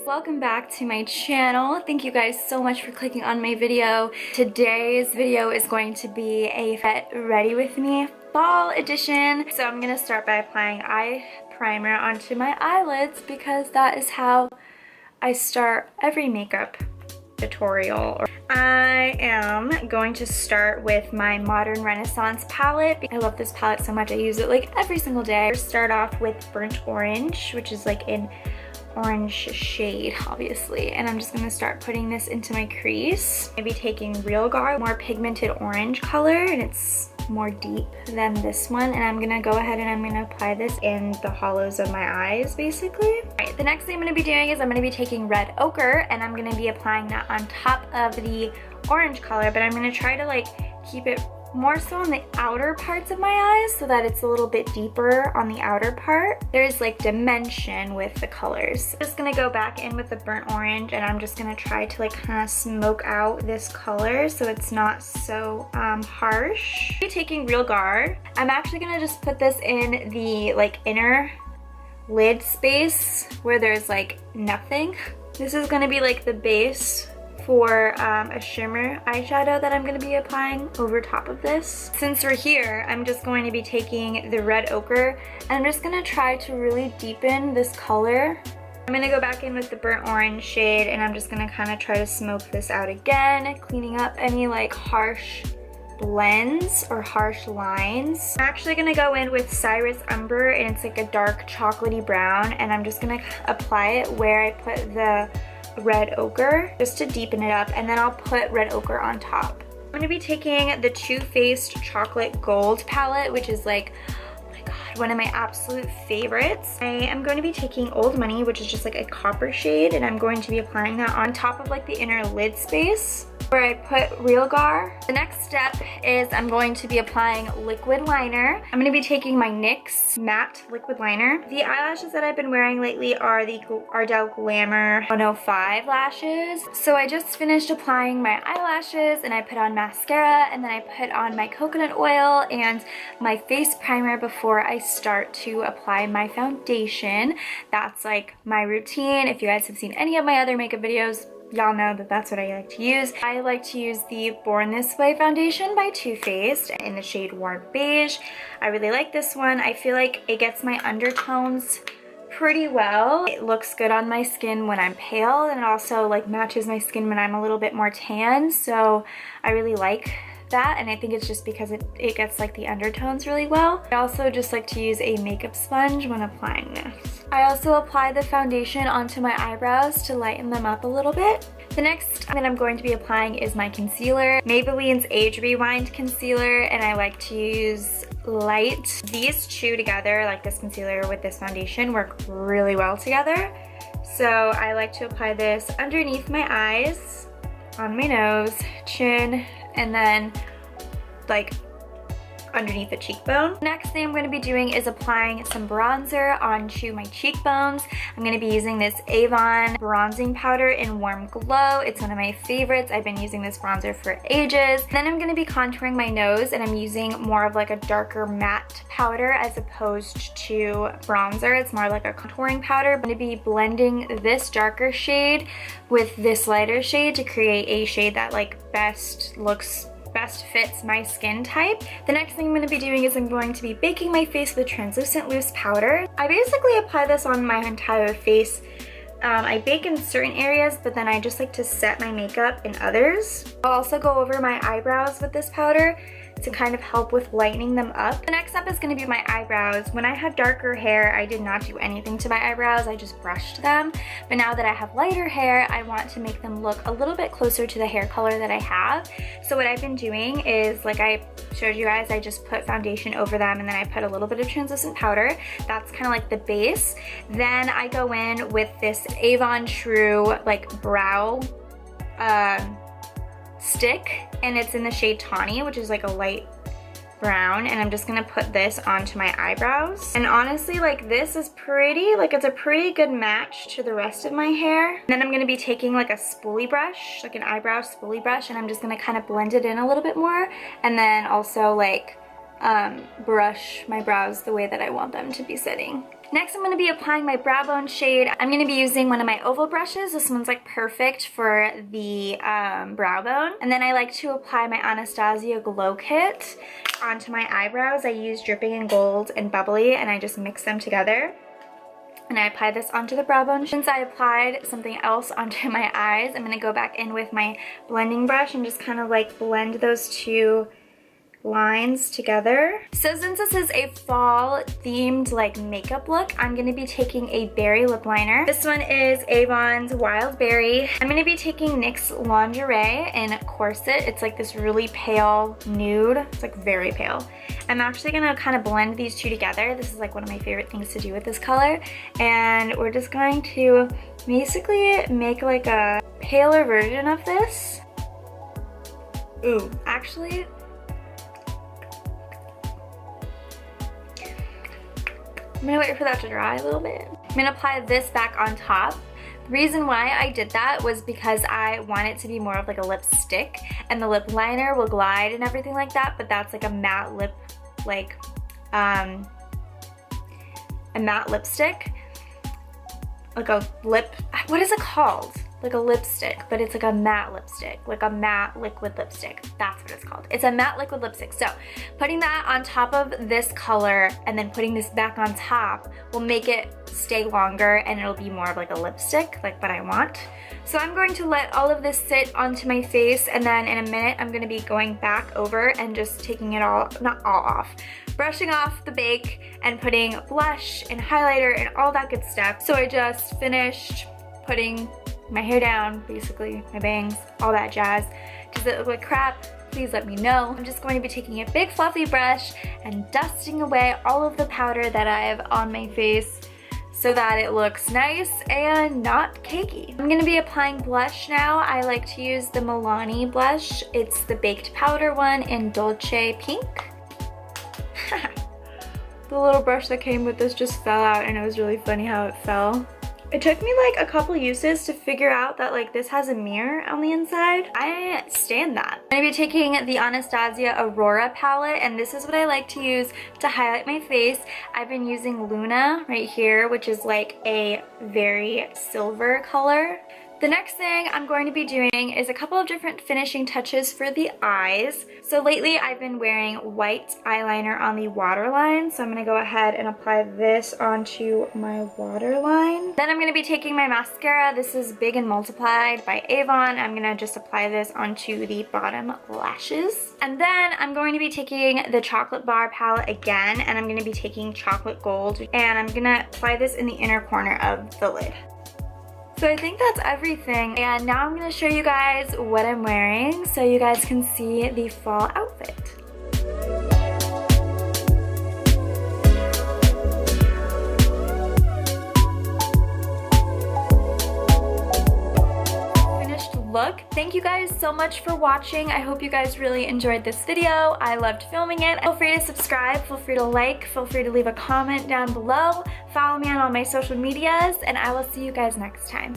Welcome back to my channel. Thank you guys so much for clicking on my video. Today's video is going to be a Get Ready With Me fall edition. So I'm gonna start by applying eye primer onto my eyelids because that is how I start every makeup tutorial. I am going to start with my Modern Renaissance palette. I love this palette so much. I use it like every single day. Start off with Burnt Orange, which is like an orange shade, obviously. And I'm just gonna start putting this into my crease. Maybe taking Real Gar, more pigmented orange color, and it's more deep than this one. And I'm gonna go ahead and I'm gonna apply this in the hollows of my eyes, basically. All right, the next thing I'm gonna be doing is I'm gonna be taking Red Ochre and I'm gonna be applying that on top of the orange color, but I'm gonna try to like keep it more so on the outer parts of my eyes so that it's a little bit deeper on the outer part. There's like dimension with the colors. I'm just gonna go back in with the burnt orange and I'm just gonna try to like kind of smoke out this color so it's not so harsh. I'm taking Real Gar. I'm actually gonna just put this in the like inner lid space where there's like nothing. This is gonna be like the base for a shimmer eyeshadow that I'm going to be applying over top of this. Since we're here, I'm just going to be taking the Red Ochre and I'm just going to try to really deepen this color. I'm going to go back in with the burnt orange shade and I'm just going to kind of try to smoke this out again, cleaning up any like harsh blends or harsh lines. I'm actually going to go in with Cyrus Umber and it's like a dark chocolatey brown, and I'm just going to apply it where I put the Red Ochre just to deepen it up, and then I'll put Red Ochre on top. I'm going to be taking the Too Faced Chocolate Gold palette, which is like, oh my god, one of my absolute favorites. I am going to be taking Old Money, which is just like a copper shade, and I'm going to be applying that on top of like the inner lid space where I put Real Gar. The next step is I'm going to be applying liquid liner. I'm going to be taking my NYX matte liquid liner. The eyelashes that I've been wearing lately are the Ardell Glamour 105 lashes. So I just finished applying my eyelashes and I put on mascara and then I put on my coconut oil and my face primer before I start to apply my foundation. That's like my routine. If you guys have seen any of my other makeup videos, y'all know that that's what I like to use. I like to use the Born This Way foundation by Too Faced in the shade Warm Beige. I really like this one. I feel like it gets my undertones pretty well. It looks good on my skin when I'm pale, and it also like matches my skin when I'm a little bit more tan, so I really like that, and I think it's just because it gets like the undertones really well. I also just like to use a makeup sponge when applying this. I also apply the foundation onto my eyebrows to lighten them up a little bit. The next that I'm going to be applying is my concealer, Maybelline's Age Rewind concealer, and I like to use light. These two together, like this concealer with this foundation, work really well together. So I like to apply this underneath my eyes, on my nose, chin, and then like underneath the cheekbone. Next thing I'm going to be doing is applying some bronzer onto my cheekbones. I'm going to be using this Avon bronzing powder in Warm Glow. It's one of my favorites. I've been using this bronzer for ages. Then I'm going to be contouring my nose, and I'm using more of like a darker matte powder as opposed to bronzer. It's more like a contouring powder. I'm going to be blending this darker shade with this lighter shade to create a shade that like best fits my skin type. The next thing I'm going to be doing is I'm going to be baking my face with translucent loose powder. I basically apply this on my entire face. I bake in certain areas, but then I just like to set my makeup in others. I'll also go over my eyebrows with this powder to kind of help with lightening them up. The next step is going to be my eyebrows. When I had darker hair, I did not do anything to my eyebrows. I just brushed them. But now that I have lighter hair, I want to make them look a little bit closer to the hair color that I have. So what I've been doing is, like I showed you guys, I just put foundation over them and then I put a little bit of translucent powder. That's kind of like the base. Then I go in with this Avon True like brow stick, and it's in the shade Tawny, which is like a light brown, and I'm just gonna put this onto my eyebrows. And honestly, like this is pretty, like it's a pretty good match to the rest of my hair. And then I'm gonna be taking like a spoolie brush, like an eyebrow spoolie brush, and I'm just gonna kind of blend it in a little bit more, and then also like brush my brows the way that I want them to be sitting. Next, I'm going to be applying my brow bone shade. I'm going to be using one of my oval brushes. This one's like perfect for the brow bone. And then I like to apply my Anastasia Glow Kit onto my eyebrows. I use Dripping in Gold and Bubbly, and I just mix them together. And I apply this onto the brow bone. Since I applied something else onto my eyes, I'm going to go back in with my blending brush and just kind of like blend those two lines together. So since this is a fall themed like makeup look, I'm going to be taking a berry lip liner. This one is Avon's Wild Berry. I'm going to be taking NYX Lingerie in Corset. It's like this really pale nude. It's like very pale. I'm actually going to kind of blend these two together. This is like one of my favorite things to do with this color. And we're just going to basically make like a paler version of this. Ooh, actually, I'm gonna wait for that to dry a little bit. I'm gonna apply this back on top. The reason why I did that was because I want it to be more of like a lipstick, and the lip liner will glide and everything like that, but that's like a matte lip, like a matte lipstick. Like a lip, what is it called? Like a lipstick, but it's like a matte lipstick, like a matte liquid lipstick. That's what it's called. It's a matte liquid lipstick. So putting that on top of this color and then putting this back on top will make it stay longer, and it'll be more of like a lipstick, like what I want. So I'm going to let all of this sit onto my face, and then in a minute I'm going to be going back over and just taking it all, not all off, brushing off the bake and putting blush and highlighter and all that good stuff. So I just finished putting my hair down, basically my bangs, all that jazz. Does it look like crap? Please let me know. I'm just going to be taking a big fluffy brush and dusting away all of the powder that I have on my face so that it looks nice and not cakey. I'm going to be applying blush now. I like to use the Milani blush. It's the baked powder one in Dolce Pink. The little brush that came with this just fell out, and it was really funny how it fell. It took me like a couple uses to figure out that like this has a mirror on the inside. I stand that. I'm gonna be taking the Anastasia Aurora palette, and this is what I like to use to highlight my face. I've been using Luna right here, which is like a very silver color. The next thing I'm going to be doing is a couple of different finishing touches for the eyes. So lately I've been wearing white eyeliner on the waterline, so I'm going to go ahead and apply this onto my waterline. Then I'm going to be taking my mascara. This is Big and Multiplied by Avon. I'm going to just apply this onto the bottom lashes. And then I'm going to be taking the Chocolate Bar palette again, and I'm going to be taking Chocolate Gold, and I'm going to apply this in the inner corner of the lid. So I think that's everything, and now I'm going to show you guys what I'm wearing so you guys can see the fall outfit. Finished look. Thank you guys so much for watching. I hope you guys really enjoyed this video. I loved filming it. Feel free to subscribe, feel free to like, feel free to leave a comment down below. Follow me on all my social medias, and I will see you guys next time.